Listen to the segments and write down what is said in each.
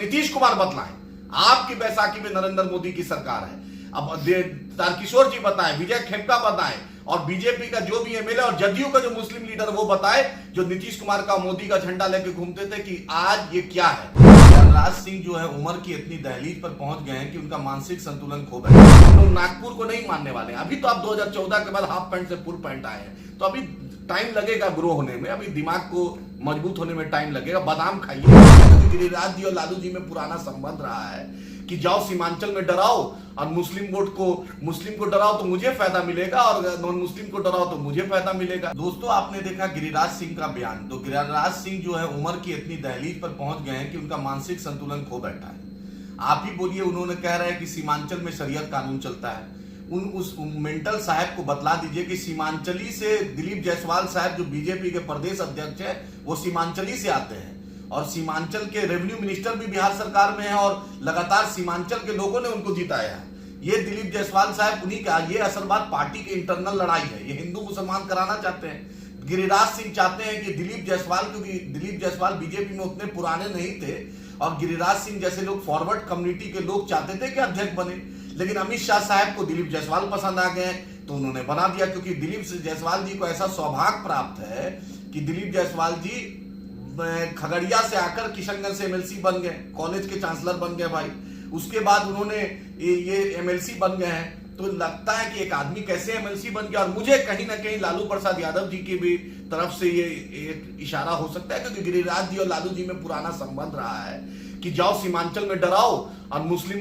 नीतीश कुमार बतलाएं। आपकी बैसाखी में नरेंद्र मोदी की सरकार है। अब तारकिशोर जी बताएं, विजय खेमका बताएं, और बीजेपी का जो भी एमएलए और जदयू का जो मुस्लिम लीडर वो बताए, जो नीतीश कुमार का मोदी का झंडा लेके घूमते थे, कि आज ये क्या है। राज सिंह जो है उम्र की इतनी दहलीज पर पहुंच गए हैं कि उनका मानसिक संतुलन खो गया। हम लोग नागपुर को नहीं मानने वाले हैं। अभी तो आप 2014 के बाद हाफ पैंट से फुल पैंट आए हैं, तो अभी टाइम लगेगा ग्रो होने में, अभी दिमाग को मजबूत होने में टाइम लगेगा। बादाम खाइए। गिरिराज जी और लालू जी में पुराना संबंध रहा है कि जाओ सीमांचल में डराओ और मुस्लिम को डराओ तो मुझे फायदा मिलेगा, और नॉन मुस्लिम को डराओ तो मुझे फायदा मिलेगा। दोस्तों, आपने देखा गिरिराज सिंह का बयान, तो गिरिराज सिंह जो है उम्र की इतनी दहलीज पर पहुंच गए हैं कि उनका मानसिक संतुलन खो बैठा है। आप ही बोलिए, उन्होंने कह रहे हैं कि सीमांचल में शरीयत कानून चलता है। उस मेंटल साहब को बतला दीजिए कि सीमांचली से दिलीप जायसवाल साहब जो बीजेपी के प्रदेश अध्यक्ष है, वो सीमांचली से आते हैं, और सीमांचल के रेवेन्यू मिनिस्टर भी बिहार सरकार में है, और लगातार सीमांचल के लोगों ने उनको जिताया है। ये दिलीप जायसवाल साहब उन्हीं का, ये असल बात पार्टी की इंटरनल लड़ाई है। ये हिंदू मुसलमान कराना चाहते हैं। गिरिराज सिंह चाहते हैं कि दिलीप जायसवाल, क्योंकि दिलीप जायसवाल बीजेपी में उतने पुराने नहीं थे, और गिरिराज सिंह जैसे लोग फॉरवर्ड कम्युनिटी के लोग चाहते थे कि अध्यक्ष बने, लेकिन अमित शाह साहब को दिलीप जायसवाल पसंद आ गए, तो उन्होंने बना दिया। क्योंकि दिलीप जायसवाल जी को ऐसा सौभाग्य प्राप्त है कि दिलीप जायसवाल जी खगड़िया से आकर किशनगंज से एमएलसी बन गए, कॉलेज के चांसलर बन गए भाई। उसके बाद उन्होंने ये एमएलसी बन गए हैं, तो लगता है कि एक आदमी कैसे एमएलसी बन गया। और मुझे कहीं ना कहीं लालू प्रसाद यादव जी की भी तरफ से ये एक इशारा हो सकता है, क्योंकि गिरिराज जी और लालू जी में पुराना संबंध रहा है कि जाओ सीमांचल में डराओ और मुस्लिम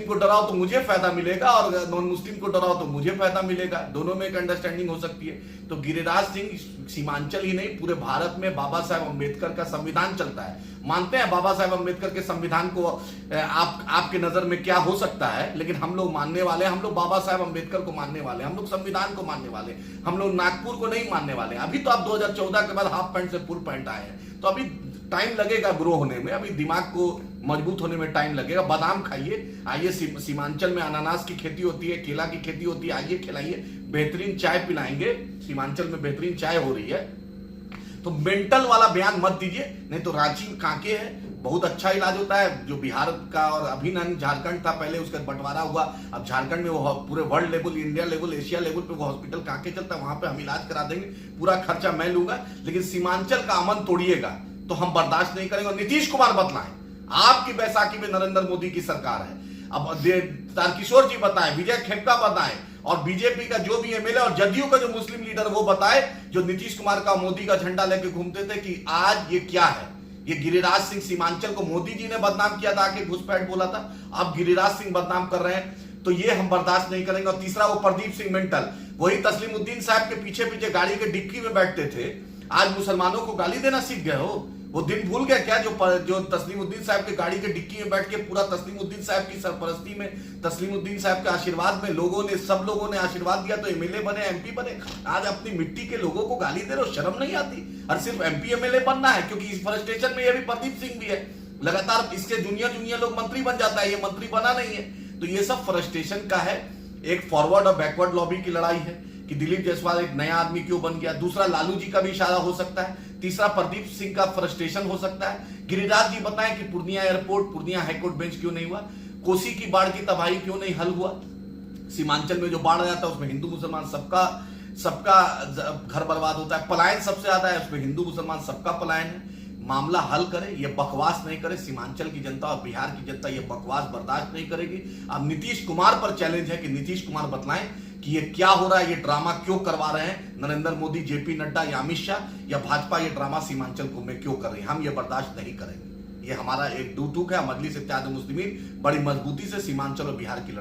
को डराओ तो मुझे फायदा मिलेगा, और नॉन मुस्लिम को डराओ तो मुझे फायदा मिलेगा। दोनों में एक अंडरस्टैंडिंग हो सकती है। तो गिरिराज सिंह सीमांचल ही नहीं, पूरे भारत में बाबा साहेब अम्बेडकर का संविधान चलता है। मानते हैं बाबा साहेब अम्बेडकर के संविधान को आपके नजर में क्या हो सकता है, लेकिन हम लोग मानने वाले, हम लोग बाबा साहेब अम्बेडकर को मानने वाले, हम लोग संविधान को मानने वाले, हम लोग नागपुर को नहीं मानने वाले। अभी तो आप 2014 के बाद हाफ पैंट से फुल पैंट आए हैं, तो अभी टाइम लगेगा ग्रो होने में, अभी दिमाग को मजबूत होने में टाइम लगेगा। बादाम खाइए। आइए, सीमांचल में अनानास की खेती होती है, केला की खेती होती है, आइए खिलाइए, बेहतरीन चाय पिलाएंगे। सीमांचल में बेहतरीन चाय हो रही है। तो मेंटल वाला बयान मत दीजिए, नहीं तो रांची में कांके है, बहुत अच्छा इलाज होता है जो बिहार का, और अभी ना झारखंड था पहले, उसका बंटवारा हुआ, अब झारखंड में वो पूरे world level, India level, Asia level पे वो हॉस्पिटल कांके चलता है, वहां पे हम इलाज करा देंगे, पूरा खर्चा मैं लूंगा। लेकिन सीमांचल का अमन तोड़िएगा तो हम बर्दाश्त नहीं करेंगे। नीतीश कुमार बतलाएं, आपकी बैसाखी में नरेंद्र मोदी की सरकार है। अब तारकिशोर जी बताएं, विजय खेमका बताएं, और बीजेपी का जो भी एमएलए और जदयू का जो मुस्लिम लीडर वो बताए, जो नीतीश कुमार का मोदी का झंडा लेके घूमते थे, कि आज ये क्या है। ये गिरिराज सिंह, सीमांचल को मोदी जी ने बदनाम किया था, आके घुसपैठ बोला था, अब गिरिराज सिंह बदनाम कर रहे हैं, तो ये हम बर्दाश्त नहीं करेंगे। और तीसरा, वो प्रदीप सिंह मेंटल, वही तस्लीमुद्दीन साहब के पीछे पीछे गाड़ी के डिक्की में बैठते थे, आज मुसलमानों को गाली देना सीख गए हो। वो दिन भूल गए क्या, जो तस्लीमुद्दीन साहब के गाड़ी के डिक्की में बैठ के पूरा तस्लीमुद्दीन साहब की सरपरस्ती में, तस्लीमुद्दीन साहब के आशीर्वाद में सब लोगों ने आशीर्वाद दिया, तो एमएलए बने, एमपी बने। आज अपनी मिट्टी के लोगों को गाली दे रहे हो, शर्म नहीं आती। और सिर्फ एमपी एमएलए बनना है, क्योंकि इस फ्रस्ट्रेशन में ये भी प्रदीप सिंह भी है, लगातार इसके जूनियर लोग मंत्री बन जाता है, ये मंत्री बना नहीं है। तो ये सब फ्रस्ट्रेशन का है। एक फॉरवर्ड और बैकवर्ड लॉबी की लड़ाई है कि दिलीप जायसवाल एक नया आदमी क्यों बन गया। दूसरा, लालू जी का भी इशारा हो सकता है। तीसरा, प्रदीप सिंह का फ्रस्ट्रेशन हो सकता है। गिरिराज जी बताएं कि Purnia airport, Purnia high court bench क्यों नहीं हुआ, कोसी की बाढ़ की तबाही क्यों नहीं हल हुआ। सीमांचल में जो बाढ़ आ जाता है उसमें हिंदू मुसलमान सबका घर बर्बाद होता है, पलायन सबसे ज्यादा है, उसमें हिंदू मुसलमान सबका पलायन है। मामला हल करे, ये बकवास नहीं करे। सीमांचल की जनता और बिहार की जनता ये बकवास बर्दाश्त नहीं करेगी। अब नीतीश कुमार पर चैलेंज है कि नीतीश कुमार बतलाएं कि ये क्या हो रहा है, ये ड्रामा क्यों करवा रहे हैं नरेंद्र मोदी, जेपी नड्डा या अमित शाह या भाजपा, ये ड्रामा सीमांचल को में क्यों कर रही है। हम ये बर्दाश्त नहीं करेंगे। ये हमारा एक डूटूक है। मजलिस इत्तेहाद मुस्लिमीन बड़ी मजबूती से सीमांचल और बिहार की लड़ाई